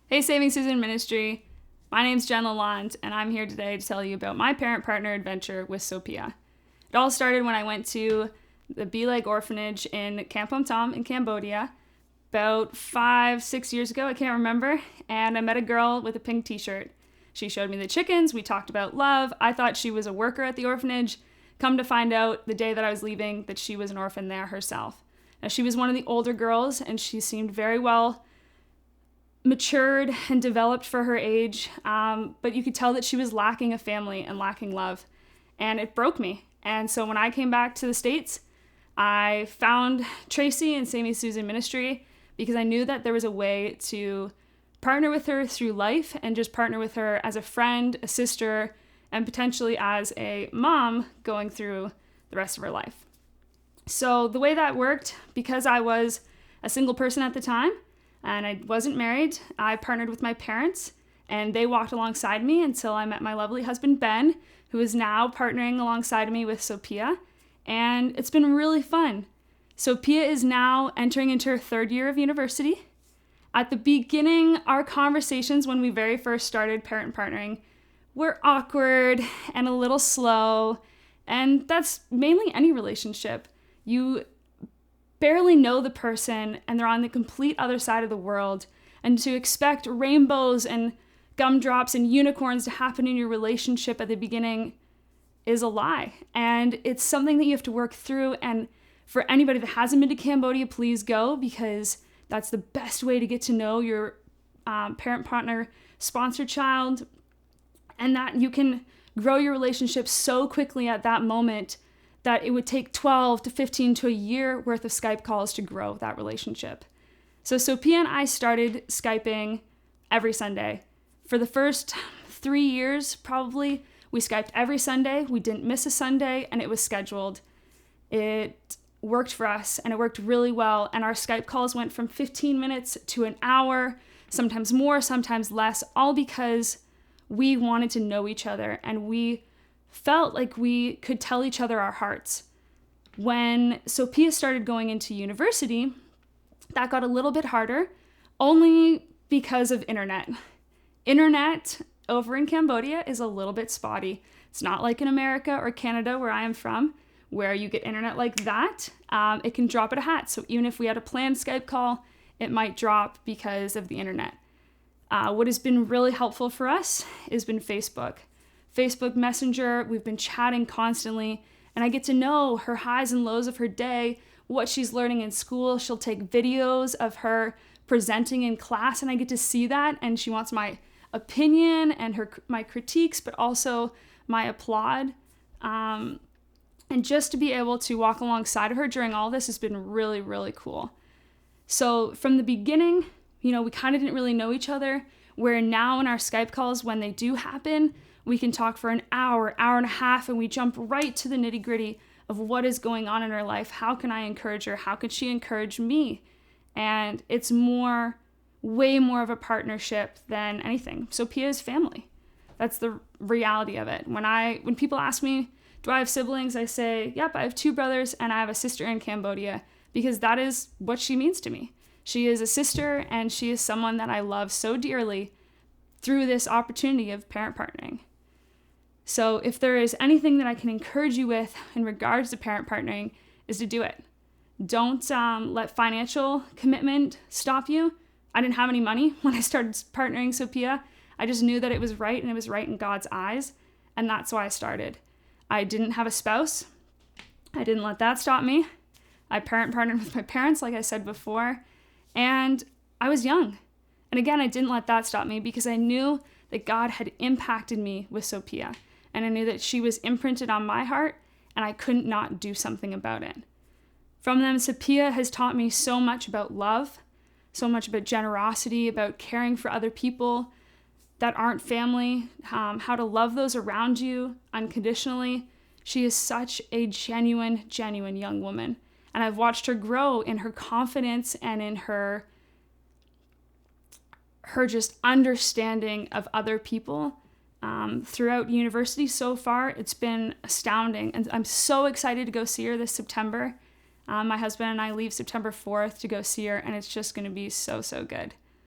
Hey, Saving Susan Ministry. My name's Jen Lalande, and I'm here today to tell you about my parent-partner adventure with Sophia. It all started when I went to the Be Like Orphanage in Camp Om Tom in Cambodia about 5-6 years ago, I can't remember, and I met a girl with a pink t-shirt. She showed me the chickens, we talked about love. I thought she was a worker at the orphanage. Come to find out the day that I was leaving that she was an orphan there herself. Now, she was one of the older girls, and she seemed very well matured and developed for her age, but you could tell that she was lacking a family and lacking love, and it broke me. And so when I came back to the States, I found Tracy and Saving Susan Ministry because I knew that there was a way to partner with her through life and just partner with her as a friend, a sister, and potentially as a mom going through the rest of her life. So the way that worked, because I was a single person at the time and I wasn't married, I partnered with my parents and they walked alongside me until I met my lovely husband, Ben, who is now partnering alongside me with Sophia. And it's been really fun. Sophia is now entering into her third year of university. At the beginning, our conversations when we very first started parent partnering were awkward and a little slow. And that's mainly any relationship. You barely know the person and they're on the complete other side of the world. And to expect rainbows and gumdrops and unicorns to happen in your relationship at the beginning is a lie. And it's something that you have to work through. And for anybody that hasn't been to Cambodia, please go, because that's the best way to get to know your parent, partner, sponsored child, and that you can grow your relationship so quickly at that moment that it would take 12 to 15 to a year worth of Skype calls to grow that relationship. So Sophia and I started Skyping every Sunday. For the first 3 years, probably, we Skyped every Sunday. We didn't miss a Sunday, and it was scheduled. It worked for us, and it worked really well. And our Skype calls went from 15 minutes to an hour, sometimes more, sometimes less, all because we wanted to know each other, and we felt like we could tell each other our hearts. When Sophia started going into university, that got a little bit harder, only because of internet. Internet over in Cambodia is a little bit spotty. It's not like in America or Canada, where I am from, where you get internet like that. It can drop at a hat. So even if we had a planned Skype call, it might drop because of the internet. What has been really helpful for us has been Facebook. Facebook Messenger, we've been chatting constantly, and I get to know her highs and lows of her day, what she's learning in school. She'll take videos of her presenting in class, and I get to see that, and she wants my opinion and my critiques, but also my applaud. And just to be able to walk alongside of her during all this has been really, really cool. So from the beginning, we kind of didn't really know each other, where now in our Skype calls, when they do happen, we can talk for an hour and a half, and we jump right to the nitty gritty of what is going on in her life. How can I encourage her? How can she encourage me? And it's way more of a partnership than anything. Sophia is family. That's the reality of it. When people ask me, do I have siblings? I say, yep, I have 2 brothers and I have a sister in Cambodia, because that is what she means to me. She is a sister, and she is someone that I love so dearly through this opportunity of parent partnering. So if there is anything that I can encourage you with in regards to parent partnering, is to do it. Don't let financial commitment stop you. I didn't have any money when I started partnering Sophia. I just knew that it was right, and it was right in God's eyes, and that's why I started. I didn't have a spouse. I didn't let that stop me. I partnered with my parents, like I said before, and I was young. And again, I didn't let that stop me, because I knew that God had impacted me with Sophia, and I knew that she was imprinted on my heart, and I couldn't not do something about it. From them, Sophia has taught me so much about love, so much about generosity, about caring for other people that aren't family, how to love those around you unconditionally. She is such a genuine young woman. And I've watched her grow in her confidence and in her just understanding of other people throughout university so far. It's been astounding. And I'm so excited to go see her this September. My husband and I leave September 4th to go see her, and it's just going to be so, so good.